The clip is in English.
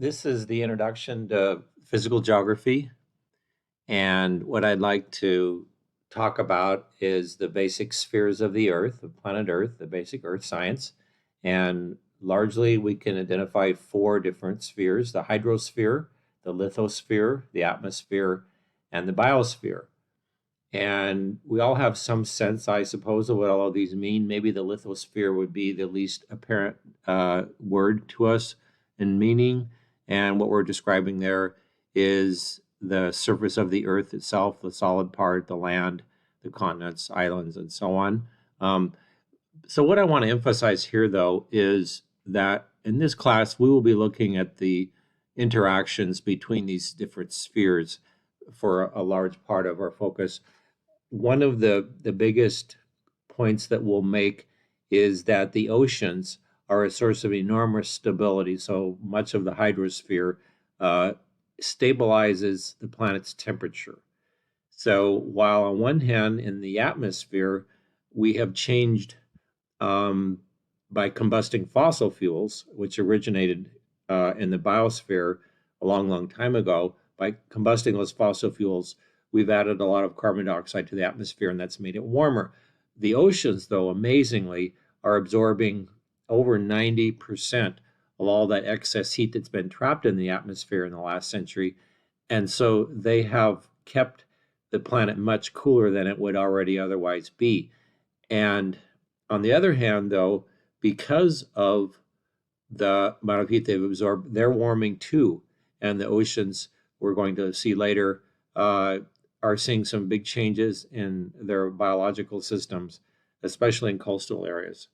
This is the introduction to physical geography. And what I'd like to talk about is the basic spheres of the Earth, of planet Earth, the basic Earth science. And largely, we can identify four different spheres: the hydrosphere, the lithosphere, the atmosphere, and the biosphere. And we all have some sense, I suppose, of what all of these mean. Maybe the lithosphere would be the least apparent word to us in meaning. And what we're describing there is the surface of the earth itself, the solid part, the land, the continents, islands, and so on. Um, so, what I want to emphasize here, though, is that in this class, we will be looking at the interactions between these different spheres for a large part of our focus. One of the biggest points that we'll make is that the oceans are a source of enormous stability. So much of the hydrosphere uh, stabilizes the planet's temperature. So while on one hand, in the atmosphere, we have changed um, by combusting fossil fuels, which originated in the biosphere a long, long time ago. By combusting those fossil fuels, we've added a lot of carbon dioxide to the atmosphere, and that's made it warmer. The oceans, though, amazingly, are absorbing over 90% of all that excess heat that's been trapped in the atmosphere in the last century. And so they have kept the planet much cooler than it would already otherwise be. And on the other hand, though, because of the amount of heat they've absorbed, they're warming too. And the oceans, we're going to see later, are seeing some big changes in their biological systems, especially in coastal areas.